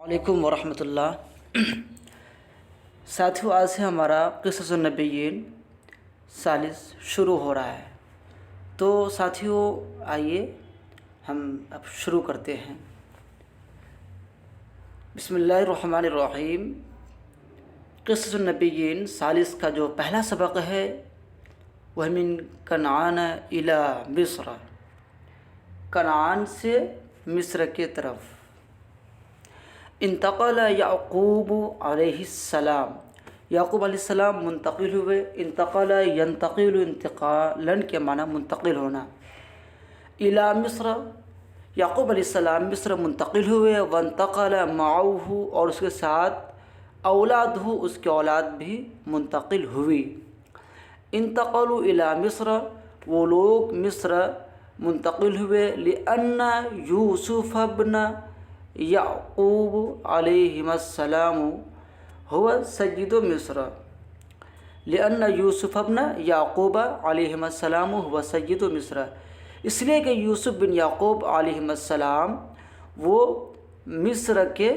علیکم ورحمۃ اللہ۔ ساتھیوں، آج سے ہمارا قصص النبیین ثالث شروع ہو رہا ہے۔ تو ساتھیوں، آئیے ہم اب شروع کرتے ہیں۔ بسم اللہ الرحمن الرحیم۔ قصص النبیین ثالث کا جو پہلا سبق ہے وہ من کنعان الی مصر، کنعان سے مصر کے طرف۔ انتقل یعقوب علیہ السلام، یعقوب علیہ السلام منتقل ہوئے۔ انتقل ینتقل انتقالاً کے معنی منتقل ہونا۔ الی مصر، یعقوب علیہ السلام مصر منتقل ہوئے۔ وانتقل معه، اور اس کے ساتھ اولاد ہو، اس کی اولاد بھی منتقل ہوئی۔ انتقلوا الی مصر، وہ لوگ مصر منتقل ہوئے۔ لأن یوسف ابن یعقوب علیہ السلام هو سید مصر، لأن یوسف ابن یعقوب علیہ السلام هو سید مصر، اس لیے کہ یوسف بن یعقوب علیہ السلام وہ مصر کے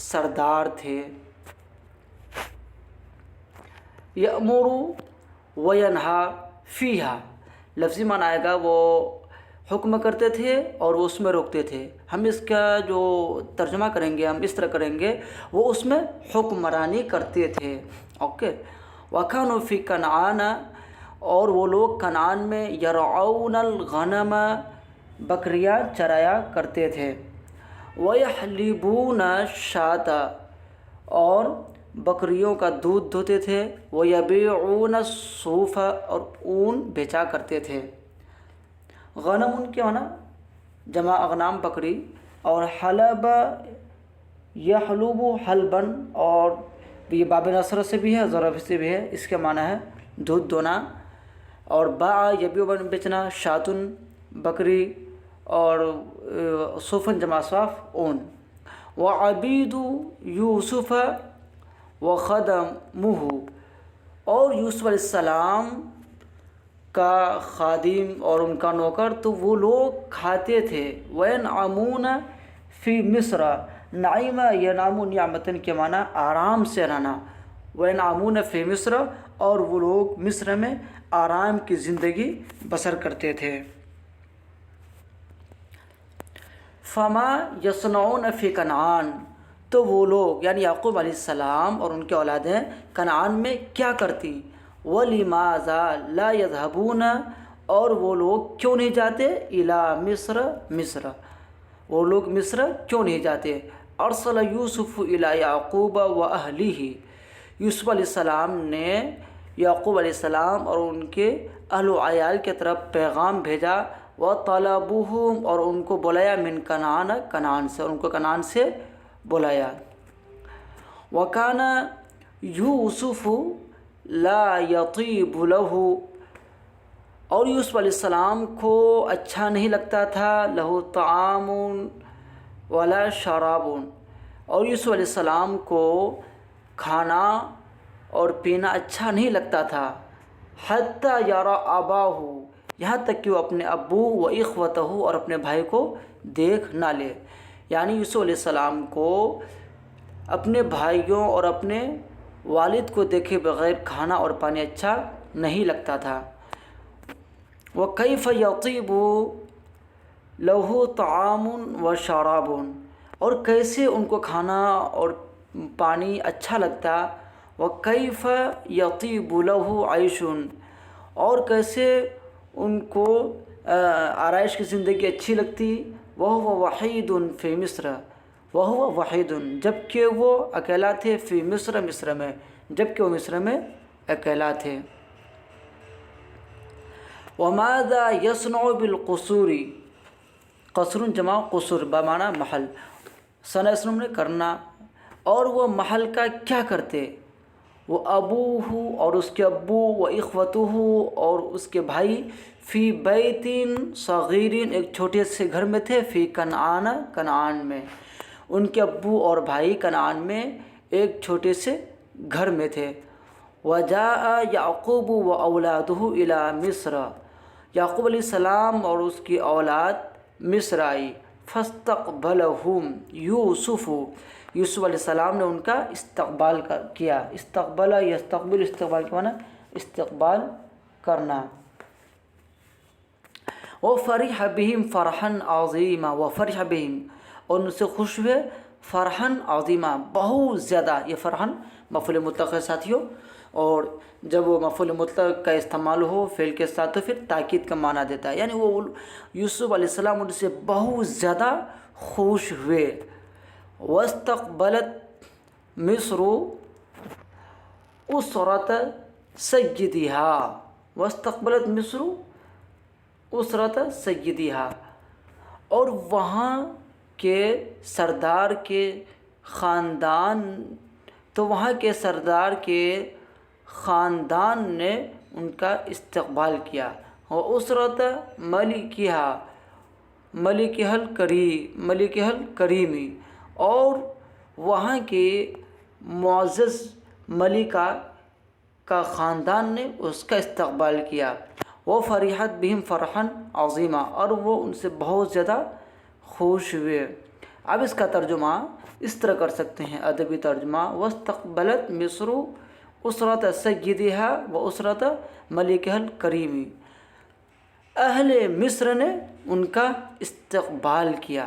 سردار تھے۔ یأمر وینہا فیہا، لفظی معنی آئے گا وہ حکم کرتے تھے اور وہ اس میں روکتے تھے۔ ہم اس کا جو ترجمہ کریں گے، ہم اس طرح کریں گے، وہ اس میں حکمرانی کرتے تھے۔ اوکے۔ وَكَانُوا فِي کنعان، اور وہ لوگ کنعان میں یرعون الغنم، بکریاں چرایا کرتے تھے۔ وَيَحْلِبُونَ الشَّاةَ، اور بکریوں کا دودھ دھوتے تھے۔ وَيَبِيعُونَ الصُّوفَ، اور اون بیچا کرتے تھے۔ غنم ان کے معنی جمع اغنام بکری، اور حلب یحلب حلبن، اور یہ باب نصر سے بھی ہے، ضرب سے بھی ہے، اس کے معنی ہے دودھ دونا۔ اور باع یبیع بیچنا، شاتن بکری، اور صوفن جمع صاف اون۔ وعبید یوسف وخدمہ، اور یوسف علیہ السلام کا خادم اور ان کا نوکر تو وہ لوگ کھاتے تھے۔ وینعمون فی مصر، نعیم ینام نعمتن کے معنی آرام سے رہنا۔ وینعمون فی مصر، اور وہ لوگ مصر میں آرام کی زندگی بسر کرتے تھے۔ فما یصنعون فی کنعان، تو وہ لوگ یعنی یعقوب علیہ السلام اور ان کے اولادیں کنعان میں کیا کرتی۔ وَلِمَاذَا لَا يَذْهَبُونَ، اور وہ لوگ کیوں نہیں جاتے۔ اِلَى مصر، مصر، وہ لوگ مصر کیوں نہیں جاتے۔ ارسل یوسف الی یعقوب وَأَهْلِهِ، یوسف علیہ السلام نے یعقوب علیہ السلام اور ان کے اہل و عیال کی طرف پیغام بھیجا۔ وَطَلَبُهُمْ، اور ان کو بلایا، من کنعان، کنعان سے، اور ان کو کنعان سے بلایا۔ وَكَانَ یوسف لا یطیب له، اور یوسف علیہ السلام کو اچھا نہیں لگتا تھا، لہو طعام ولا شراب، اور یوسف علیہ السلام کو کھانا اور پینا اچھا نہیں لگتا تھا۔ حتی یرا اباہ، یہاں تک کہ وہ اپنے ابو و اخوتہ، اور اپنے بھائی کو دیکھ نہ لے۔ یعنی یوسف علیہ السلام کو اپنے بھائیوں اور اپنے والد کو دیکھے بغیر کھانا اور پانی اچھا نہیں لگتا تھا۔ وَكَيْفَ يَطِيبُ لَهُ طَعَامٌ وَشَرَابٌ، اور کیسے ان کو کھانا اور پانی اچھا لگتا۔ وَكَيْفَ يَطِيبُ لَهُ عَيْشٌ، اور کیسے ان کو آرائش کی زندگی اچھی لگتی۔ وَهُوَ وَحِيدٌ فِي مِصْرَ، وَهُوَ وَحِيدٌ، جبکہ وہ اکیلا تھے، فی مصر، مصر میں، جبکہ وہ مصر میں اکیلا تھے۔ وَمَاذَا يَصْنَعُ بِالْقُصُورِ، قصر جمع قصر بمعنی محل، صنع اسم نے کرنا، اور وہ محل کا کیا کرتے۔ وہ ابوہ، اور اس کے ابو، و اخوتہ، اور اس کے بھائی، فی بیت صغیر، ایک چھوٹے سے گھر میں تھے، فی کنعان، کنعان میں، ان کے ابو اور بھائی کنعان میں ایک چھوٹے سے گھر میں تھے۔ وَجَاءَ يَعْقُوبُ وَأَوْلَادُهُ إِلَى مِصْرَ، یعقوب علیہ السلام اور اس کی اولاد مصر آئی۔ فَاسْتَقْبَلَهُمْ یوسف، یوسف علیہ السلام نے ان کا استقبال کیا. استقبل یستقبل، استقبال کے معنی استقبال کرنا. وفرح بهم فرحا عظیما، وفرح بهم، اور ان سے خوش ہوئے فرحا عظیما، بہت زیادہ. یہ فرحا مفعول مطلق ہے ساتھیوں، اور جب وہ مفعول مطلق کا استعمال ہو فعل کے ساتھ تو پھر تاکید کا معنی دیتا ہے. یعنی وہ یوسف علیہ السلام ان سے بہت زیادہ خوش ہوئے. واستقبلت مصر اسرت سیدها، واستقبلت مصر اسرت سیدها، اور وہاں کے سردار کے خاندان، تو وہاں کے سردار کے خاندان نے ان کا استقبال کیا. اور اسرت ملکہ الکریمی، اور وہاں کے معزز ملکہ کا خاندان نے اس کا استقبال کیا. وہ فرحت بہم فرحا عظیما، اور وہ ان سے بہت زیادہ خوش ہوئے. اب اس کا ترجمہ اس طرح کر سکتے ہیں، ادبی ترجمہ: واستقبلت مصر اسرت سیدها و اسرت ملکہ الکریمی، اہل مصر نے ان کا استقبال کیا.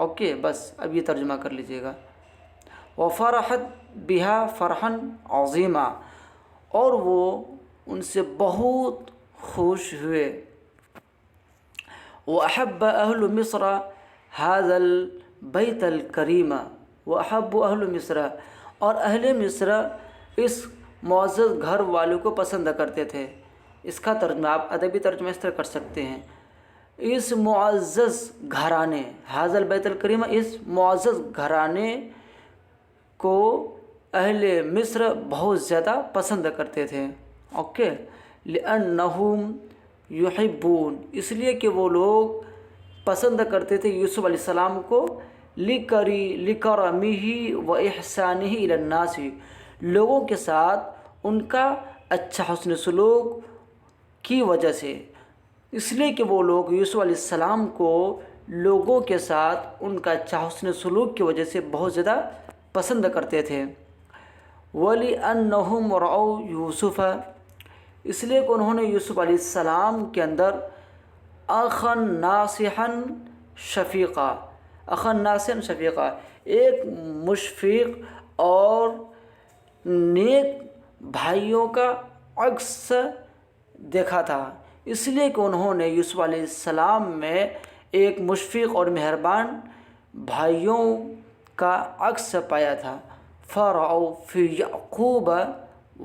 اوکے، بس اب یہ ترجمہ کر لیجئے گا. وفرحت بها فرحا عظیما، اور وہ ان سے بہت خوش ہوئے. وأحب أهل مصر هذا البيت الكريم، وأحب أهل مصر، اور اہل مصر اس معزز گھر والوں کو پسند کرتے تھے. اس کا ترجمہ آپ ادبی ترجمہ اس طرح کر سکتے ہیں: اس معزز گھرانے، هذا البيت الكريم، اس معزز گھرانے کو اہل مصر بہت زیادہ پسند کرتے تھے. اوکے. لأنہم یحبون، اس لیے کہ وہ لوگ پسند کرتے تھے یوسف علیہ السلام کو، لکرمہ و احسانہ الی الناس، لوگوں کے ساتھ ان کا اچھا حسن سلوک کی وجہ سے. اس لیے کہ وہ لوگ یوسف علیہ السلام کو لوگوں کے ساتھ ان کا اچھا حسن سلوک کی وجہ سے بہت زیادہ پسند کرتے تھے. وَلِأَنَّهُمْ رَأَوْا یوسف، اس لیے کہ انہوں نے یوسف علیہ السلام کے اندر اخا ناصحا شفیقا، اخا ناصحا شفیقا، ایک مشفق اور نیک بھائیوں کا عکس دیکھا تھا. اس لیے کہ انہوں نے یوسف علیہ السلام میں ایک مشفق اور مہربان بھائیوں کا عکس پایا تھا. فَرَأَوْا فِي يَعْقُوبَ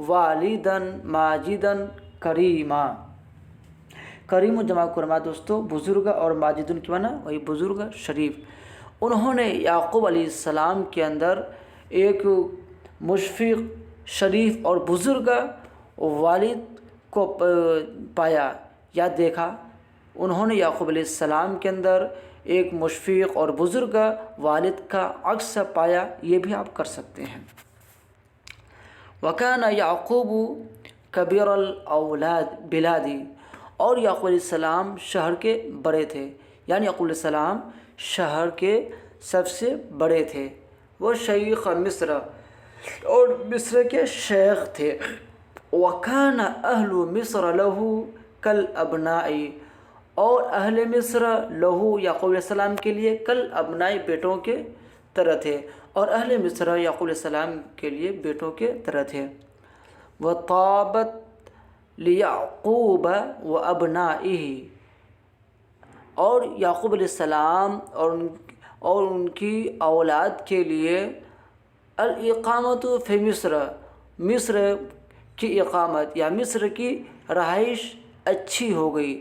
والداً ماجداً کریما. کریم جمع کرما دوستو بزرگ، اور ماجدن کی معنی وہی بزرگ شریف. انہوں نے یعقوب علیہ السلام کے اندر ایک مشفق، شریف اور بزرگ والد کو پایا یا دیکھا. انہوں نے یعقوب علیہ السلام کے اندر ایک مشفق اور بزرگ والد کا عکس پایا، یہ بھی آپ کر سکتے ہیں. وَكَانَ يَعْقُوبُ كَبِيرَ الْأَوْلَادِ بِلَادِ، اور یعقوب علیہ السلام شہر کے بڑے تھے، یعنی یعقوب علیہ السلام شہر کے سب سے بڑے تھے. وہ شیخ مصر، اور مصر کے شیخ تھے. وَكَانَ أَهْلُ مِصْرَ لَهُ كَالْأَبْنَاءِ، اور اہل مصر لہو یعقوب علیہ السلام کے لیے کل ابنائی بیٹوں کے طرح تھے، اور اہل مصر یعقوب علیہ السلام کے لیے بیٹوں کے طرح تھے. وَطَابَتْ لِيَعْقُوبَ وَأَبْنَائِهِ، اور یعقوب علیہ السلام اور ان کی اولاد کے لیے الاقامت فی مصر، مصر کی اقامت یا مصر کی رہائش اچھی ہو گئی.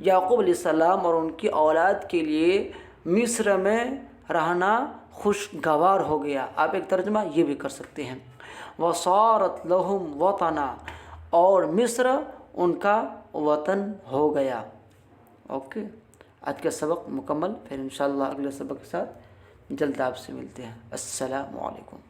یعقوب علیہ السلام اور ان کی اولاد کے لیے مصر میں رہنا خوشگوار ہو گیا. آپ ایک ترجمہ یہ بھی کر سکتے ہیں: وَصَارَتْ لَهُمْ وَطَنًا، اور مصر ان کا وطن ہو گیا. اوکے، آج کا سبق مکمل. پھر انشاءاللہ اگلے سبق کے ساتھ جلد آپ سے ملتے ہیں. السلام علیکم.